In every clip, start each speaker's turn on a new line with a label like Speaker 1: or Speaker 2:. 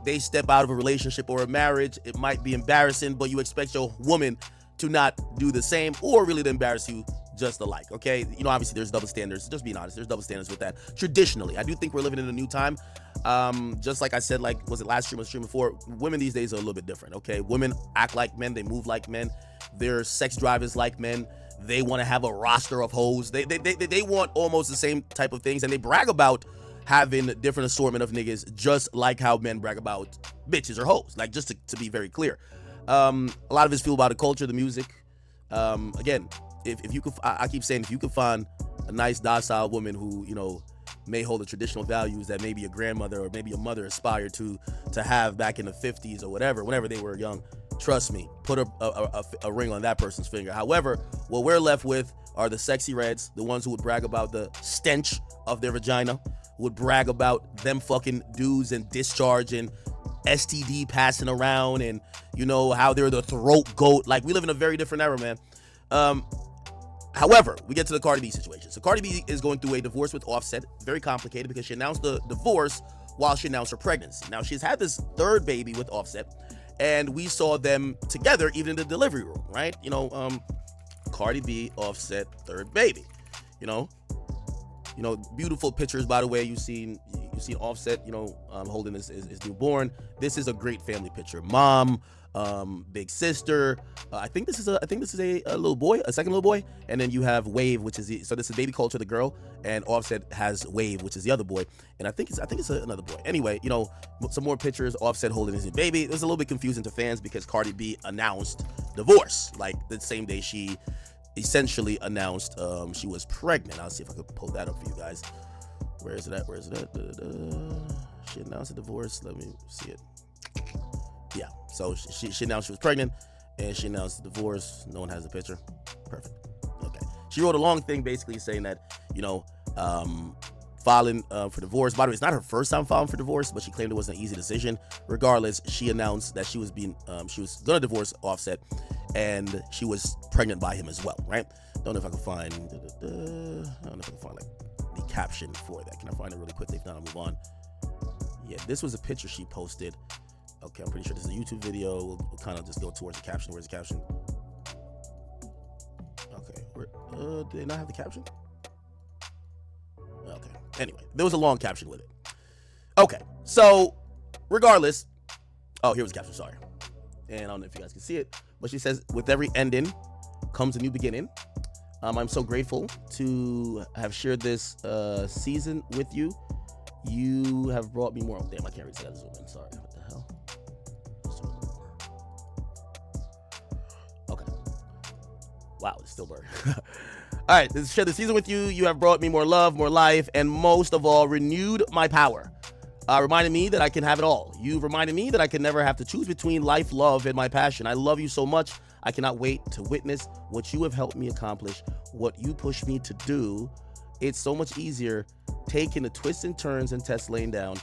Speaker 1: they step out of a relationship or a marriage, it might be embarrassing, but you expect your woman to not do the same or really to embarrass you just alike, okay? You know, obviously there's double standards. Just being honest, there's double standards with that. Traditionally, I do think we're living in a new time. Just like I said, like, was it last stream or stream before? Women these days are a little bit different, okay? Women act like men. They move like men. Their sex drive is like men. They want to have a roster of hoes. They want almost the same type of things, and they brag about having a different assortment of niggas, just like how men brag about bitches or hoes. Like, just to be very clear. A lot of it's fueled by the culture, the music. Again, if you could, I keep saying, if you could find a nice docile woman who, you know, may hold the traditional values that maybe a grandmother or maybe a mother aspired to have back in the 50s or whatever, whenever they were young, trust me, put a ring on that person's finger. However, what we're left with are the sexy reds, the ones who would brag about the stench of their vagina, who would brag about them fucking dudes and discharge and STD passing around, and you know how they're the throat goat. Like, we live in a very different era, man. However, we get to the Cardi B situation. So Cardi B is going through a divorce with Offset. Very complicated because she announced the divorce while she announced her pregnancy. Now, she's had this third baby with Offset, and we saw them together even in the delivery room, right? You know, Cardi B, Offset, third baby. You know, beautiful pictures, by the way. You've seen Offset, you know, holding his newborn. This is a great family picture. Mom, big sister. I think this is a little boy, a second little boy, and then you have Wave, which is so this is baby culture, the girl, and Offset has Wave, which is the other boy, and I think it's another boy. Anyway, you know, some more pictures. Offset holding his baby. It was a little bit confusing to fans because Cardi B announced divorce like the same day she essentially announced she was pregnant. I'll see if I can pull that up for you guys. Where is it at? She announced a divorce. Let me see it. Yeah, so she announced she was pregnant, and she announced the divorce. No one has a picture. Perfect. Okay. She wrote a long thing basically saying that, you know, filing for divorce. By the way, it's not her first time filing for divorce, but she claimed it was an easy decision. Regardless, she announced that she was gonna divorce Offset, and she was pregnant by him as well, right? Don't know if I can find like the caption for that. Can I find it really quickly? If not, I'll move on. Yeah, this was a picture she posted. Okay, I'm pretty sure this is a YouTube video. We'll kind of just go towards the caption. Where's the caption? Okay, do they not have the caption? Okay, anyway, there was a long caption with it. Okay, so regardless, oh, here was the caption, sorry. And I don't know if you guys can see it, but she says, with every ending comes a new beginning. I'm so grateful to have shared this season with you. You have brought me more. Damn, I can't read that. Zoom in. Sorry. What the hell? Okay. Wow, it's still blurry. All right, let's share the season with you. You have brought me more love, more life, and most of all, renewed my power. Reminding me that I can have it all. You've reminded me that I can never have to choose between life, love, and my passion. I love you so much. I cannot wait to witness what you have helped me accomplish, what you push me to do. It's so much easier taking the twists and turns and tests laying down.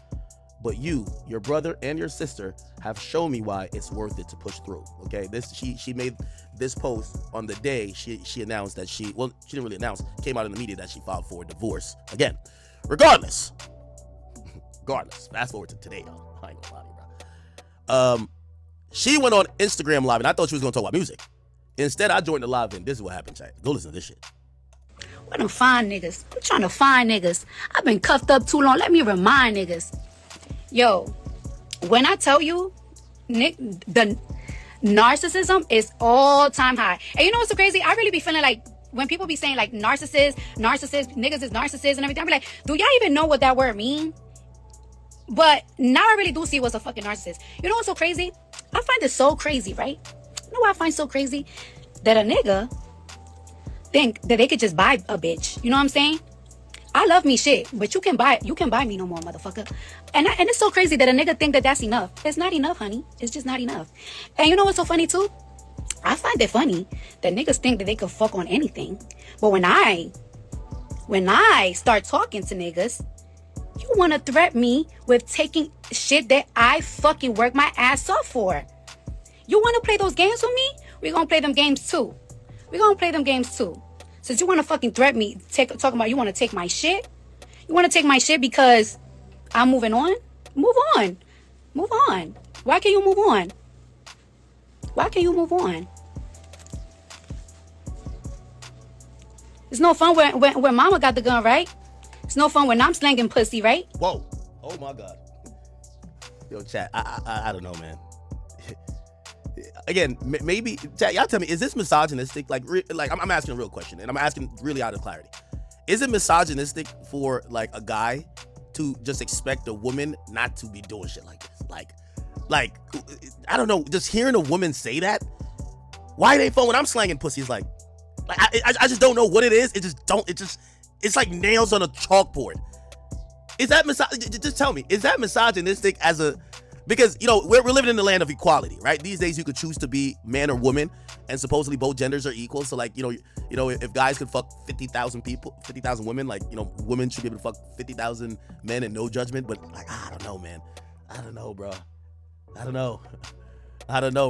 Speaker 1: But you, your brother, and your sister have shown me why it's worth it to push through. Okay, she made this post on the day she announced that she didn't really announce, came out in the media that she filed for a divorce. Again, regardless, fast forward to today, y'all. I ain't gonna lie to you, bro. She went on Instagram Live, and I thought she was gonna talk about music. Instead, I joined the live, and this is what happened, chat. Go listen to this shit.
Speaker 2: Where them fine niggas? I'm trying to find niggas. I've been cuffed up too long. Let me remind niggas. Yo, when I tell you, Nick, the narcissism is all time high. And you know what's so crazy? I really be feeling like when people be saying like narcissist, niggas is narcissist and everything, I be like, do y'all even know what that word mean? But now I really do see what's a fucking narcissist. You know what's so crazy? I find it so crazy, right? You know what I find so crazy? That a nigga think that they could just buy a bitch. You know what I'm saying? I love me shit, but you can buy me no more, motherfucker. And it's so crazy that a nigga think that that's enough. It's not enough, honey. It's just not enough. And you know what's so funny too? I find it funny that niggas think that they could fuck on anything. But when I start talking to niggas, you want to threaten me with taking shit that I fucking work my ass off for. You want to play those games with me? We're going to play them games too. Since you want to fucking threaten me, talking about you want to take my shit? You want to take my shit because I'm moving on? Move on. Move on. Why can't you move on? Why can't you move on? It's no fun when mama got the gun, right? It's no fun when I'm slanging pussy, right?
Speaker 1: Whoa. Oh my God. Yo, chat, I don't know, man. Again, maybe, chat, y'all tell me, is this misogynistic? Like I'm asking a real question, and I'm asking really out of clarity. Is it misogynistic for like a guy to just expect a woman not to be doing shit like this? Like, I don't know, just hearing a woman say that, why they fun when I'm slanging pussy is like I just don't know what it is. It's like nails on a chalkboard. Is that just tell me, is that misogynistic because, you know, we're living in the land of equality, right? These days you could choose to be man or woman, and supposedly both genders are equal. So like, you know, if guys could fuck 50,000 people, 50,000 women, like, you know, women should be able to fuck 50,000 men and no judgment. But like, I don't know, man. I don't know,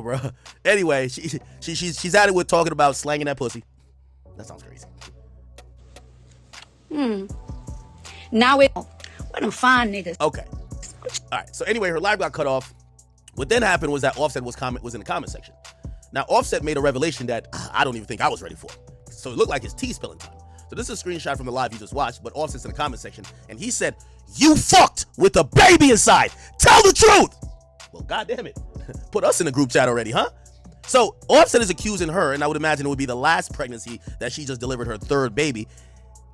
Speaker 1: bro. Anyway, she's at it with talking about slanging that pussy. That sounds crazy.
Speaker 2: Now we're them fine niggas.
Speaker 1: Okay. All right. So anyway, her live got cut off. What then happened was that Offset was in the comment section. Now Offset made a revelation that I don't even think I was ready for. So it looked like it's tea spilling time. So this is a screenshot from the live you just watched, but Offset's in the comment section, and he said, "You fucked with a baby inside. Tell the truth." Well, goddamn it. Put us in the group chat already, huh? So Offset is accusing her, and I would imagine it would be the last pregnancy that she just delivered, her third baby.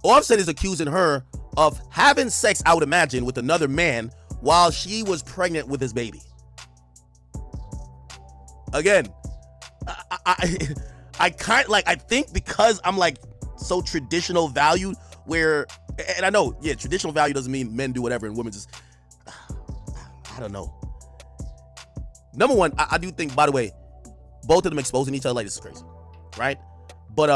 Speaker 1: Offset is accusing her of having sex, I would imagine, with another man while she was pregnant with his baby. Again, I think because I'm like so traditional valued, where, and I know, yeah, traditional value doesn't mean men do whatever and women just, I don't know. Number one, I do think, by the way, both of them exposing each other like this is crazy, right? But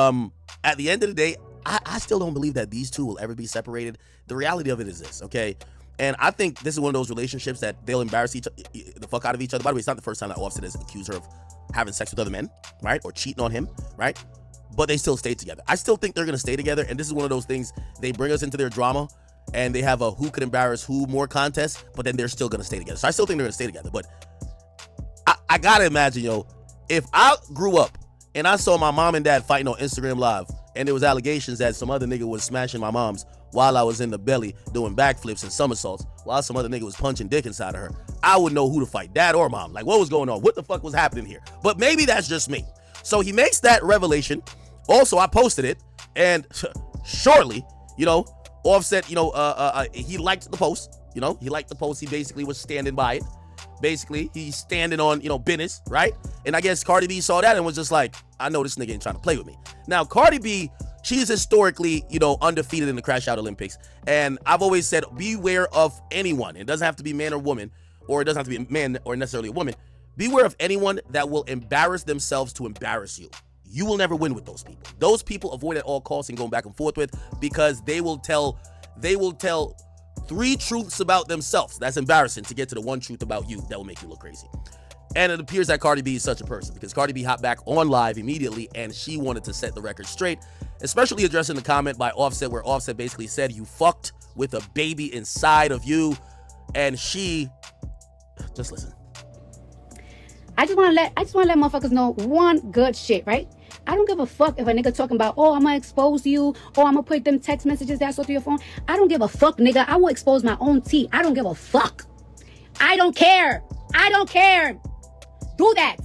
Speaker 1: at the end of the day, I still don't believe that these two will ever be separated. The reality of it is this, okay? And I think this is one of those relationships that they'll embarrass the fuck out of each other. By the way, it's not the first time that Offset has accused her of having sex with other men, right? Or cheating on him, right? But they still stay together. I still think they're going to stay together. And this is one of those things, they bring us into their drama and they have a who could embarrass who more contest, but then they're still going to stay together. So I still think they're going to stay together. But I got to imagine, yo, if I grew up and I saw my mom and dad fighting on Instagram Live, and there was allegations that some other nigga was smashing my mom's while I was in the belly doing backflips and somersaults, while some other nigga was punching dick inside of her, I would know who to fight, dad or mom. Like, what was going on? What the fuck was happening here? But maybe that's just me. So he makes that revelation. Also, I posted it, and shortly, you know, Offset, you know, he liked the post. You know, he liked the post. He basically was standing by it. Basically, he's standing on, you know, business, right? And I guess Cardi B saw that and was just like, I know this nigga ain't trying to play with me. Now, Cardi B, she's historically, you know, undefeated in the Crash Out Olympics. And I've always said, beware of anyone. It doesn't have to be man or woman, or it doesn't have to be a man or necessarily a woman. Beware of anyone that will embarrass themselves to embarrass you. You will never win with those people. Those people avoid at all costs and going back and forth with, because they will tell three truths about themselves. That's embarrassing to get to the one truth about you that will make you look crazy. And it appears that Cardi B is such a person, because Cardi B hopped back on live immediately and she wanted to set the record straight, especially addressing the comment by Offset where Offset basically said, you fucked with a baby inside of you. And she, just listen.
Speaker 2: I just want to let motherfuckers know one good shit, right? I don't give a fuck if a nigga talking about, oh, I'm gonna expose you, or I'm gonna put them text messages that I saw through your phone. I don't give a fuck, nigga. I will expose my own tea. I don't give a fuck. I don't care. Do that.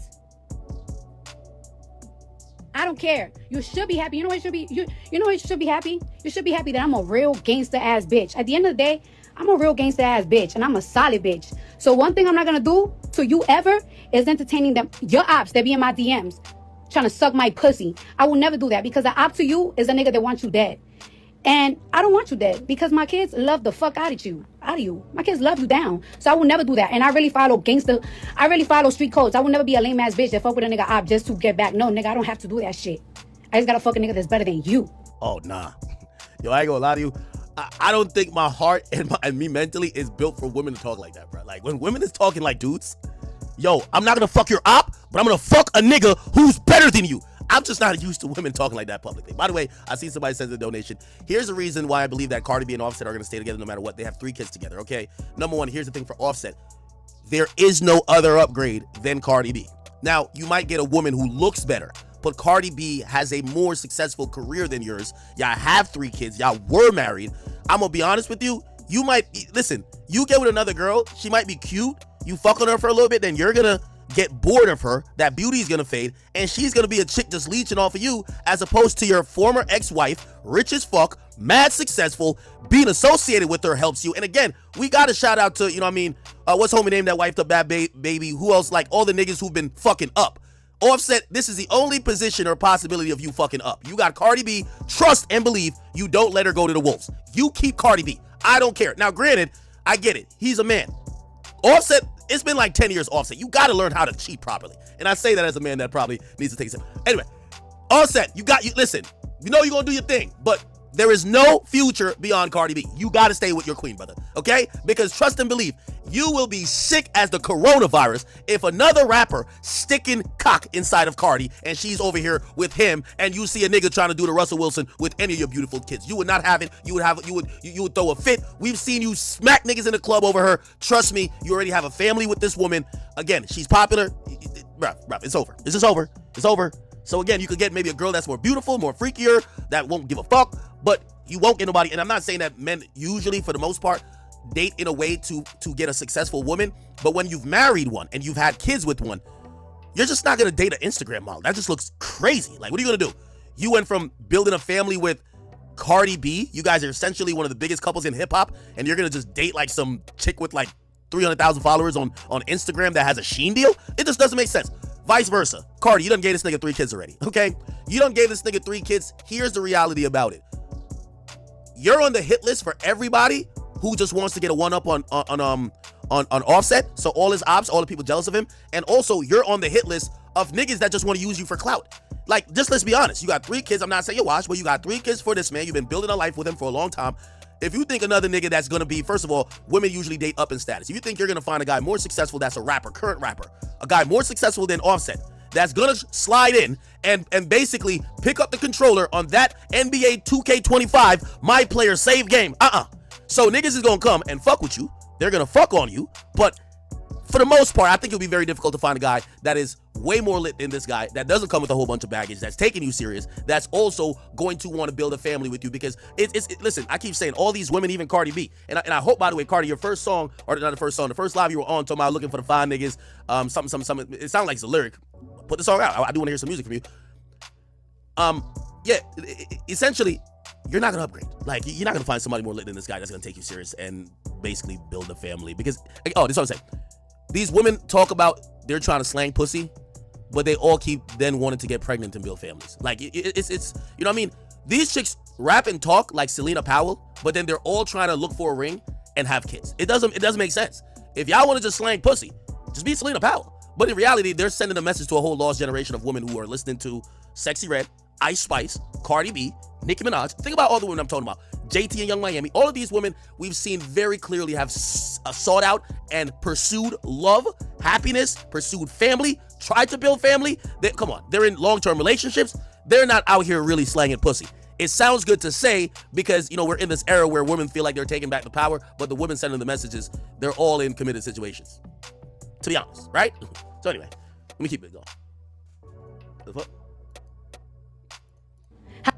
Speaker 2: I don't care. You should be happy. You know what you should be? You know what you should be happy? You should be happy that I'm a real gangster ass bitch. At the end of the day, I'm a real gangster ass bitch, and I'm a solid bitch. So one thing I'm not gonna do to you ever is entertaining them, your ops that be in my DMs, trying to suck my pussy. I will never do that, because the op to you is a nigga that wants you dead. And I don't want you dead, because my kids love the fuck out of you. My kids love you down. So I will never do that. And I really follow street codes. I will never be a lame ass bitch that fuck with a nigga op just to get back. No, nigga, I don't have to do that shit. I just gotta fuck a nigga that's better than you.
Speaker 1: Oh, nah. Yo, I ain't gonna lie to you. I don't think my heart and me mentally is built for women to talk like that, bro. Like, when women is talking like dudes, yo, I'm not gonna fuck your op, but I'm gonna fuck a nigga who's better than you. I'm just not used to women talking like that publicly. By the way, I see somebody sends a donation. Here's the reason why I believe that Cardi B and Offset are gonna stay together no matter what. They have 3 kids together, okay? Number one, here's the thing for Offset. there is no other upgrade than Cardi B. Now, you might get a woman who looks better, but Cardi B has a more successful career than yours. Y'all have 3 kids. Y'all were married. I'm going to be honest with you. You might, listen, you get with another girl, she might be cute. You fuck on her for a little bit, then you're going to get bored of her. That beauty is going to fade, and she's going to be a chick just leeching off of you, as opposed to your former ex-wife, rich as fuck, mad successful. Being associated with her helps you. And again, we got to shout out to, you know what I mean, what's homie name that wifed up Bad Baby? Who else? Like all the niggas who've been fucking up. Offset, this is the only position or possibility of you fucking up. You got Cardi B. Trust and believe you don't let her go to the wolves. You keep Cardi B. I don't care. Now, granted, I get it. He's a man. Offset, it's been like 10 years Offset. You got to learn how to cheat properly. And I say that as a man that probably needs to take a sip. Anyway, Offset, listen, you know you're going to do your thing, but there is no future beyond Cardi B. You got to stay with your queen, brother, okay? Because trust and believe, you will be sick as the coronavirus if another rapper sticking cock inside of Cardi and she's over here with him, and you see a nigga trying to do the Russell Wilson with any of your beautiful kids. You would not have it. You would throw a fit. We've seen you smack niggas in the club over her. Trust me, you already have a family with this woman. Again, she's popular. Bruh, it's over. It's just over. It's over. So again, you could get maybe a girl that's more beautiful, more freakier, that won't give a fuck, but you won't get nobody. And I'm not saying that men usually, for the most part, date in a way to get a successful woman, but when you've married one and you've had kids with one, you're just not gonna date an Instagram model. That just looks crazy. Like, what are you gonna do? You went from building a family with Cardi B, you guys are essentially one of the biggest couples in hip hop, and you're gonna just date like some chick with like 300,000 followers on Instagram that has a Sheen deal? It just doesn't make sense. Vice versa. Cardi, you done gave this nigga 3 kids already, okay? You done gave this nigga 3 kids. Here's the reality about it. You're on the hit list for everybody who just wants to get a one-up on Offset. So all his ops, all the people jealous of him. And also, you're on the hit list of niggas that just want to use you for clout. Like, just let's be honest. You got 3 kids. I'm not saying you watch, but you got 3 kids for this man. You've been building a life with him for a long time. If you think another nigga that's gonna be, first of all, women usually date up in status. If you think you're gonna find a guy more successful that's a rapper, current rapper, a guy more successful than Offset, that's gonna slide in and basically pick up the controller on that NBA 2K25 My Player Save game. So niggas is gonna come and fuck with you. They're gonna fuck on you, but for the most part, I think it'll be very difficult to find a guy that is way more lit than this guy, that doesn't come with a whole bunch of baggage, that's taking you serious, that's also going to want to build a family with you. Because listen, I keep saying all these women, even Cardi B, and I hope, by the way, Cardi, your first song, or not the first live you were on, talking about looking for the fine niggas, something, it sounded like it's a lyric. Put the song out. I do want to hear some music from you. Yeah, essentially, you're not gonna upgrade. Like, you're not gonna find somebody more lit than this guy that's gonna take you serious and basically build a family. Because, this is what I'm saying. These women talk about they're trying to slang pussy, but they all keep then wanting to get pregnant and build families. Like, it's you know what I mean? These chicks rap and talk like Selena Powell, but then they're all trying to look for a ring and have kids. It doesn't make sense. If y'all want to just slang pussy, just be Selena Powell. But in reality, they're sending a message to a whole lost generation of women who are listening to Sexy Red, Ice Spice, Cardi B, Nicki Minaj. Think about all the women I'm talking about. JT and Young Miami. All of these women we've seen very clearly have sought out and pursued love, happiness, pursued family, tried to build family. Come on, they're in long-term relationships. They're not out here really slanging pussy. It sounds good to say because, you know, we're in this era where women feel like they're taking back the power, but the women sending the messages, they're all in committed situations. To be honest, right? So anyway, let me keep it going. The fuck?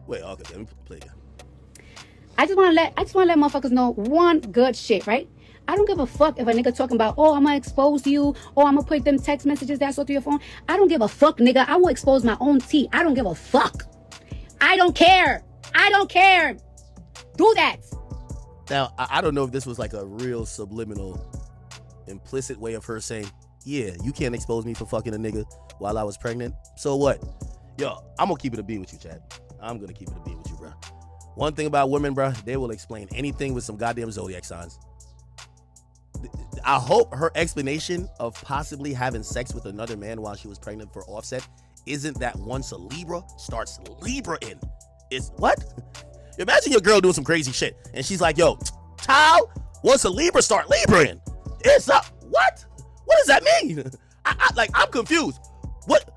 Speaker 1: Wait, okay, let me play again.
Speaker 2: I just wanna let motherfuckers know one good shit, right? I don't give a fuck if a nigga talking about, oh, I'm gonna expose you, or I'm gonna put them text messages that's through your phone. I don't give a fuck, nigga. I will expose my own tea. I don't give a fuck. I don't care. Do that.
Speaker 1: Now, I don't know if this was like a real subliminal, implicit way of her saying, yeah, you can't expose me for fucking a nigga while I was pregnant. So what? Yo, I'm gonna keep it a beat with you, Chad. I'm gonna keep it a beat with you, bro. One thing about women, bro, they will explain anything with some goddamn zodiac signs. I hope her explanation of possibly having sex with another man while she was pregnant for Offset isn't that once a Libra starts Libra in. It's what? Imagine your girl doing some crazy shit and she's like, yo, child, once a Libra start Libra in. It's up. What? What does that mean? I'm confused. What?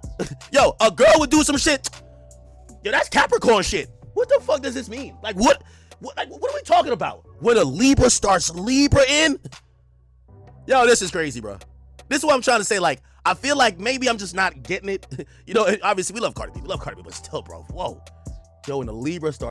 Speaker 1: Yo, a girl would do some shit. Yo, that's Capricorn shit. What the fuck does this mean? Like, what are we talking about? When a Libra starts Libra in? Yo, this is crazy, bro. This is what I'm trying to say. Like, I feel like maybe I'm just not getting it. You know, obviously we love Cardi B. We love Cardi B, but still, bro, whoa. Yo, and the Libra star.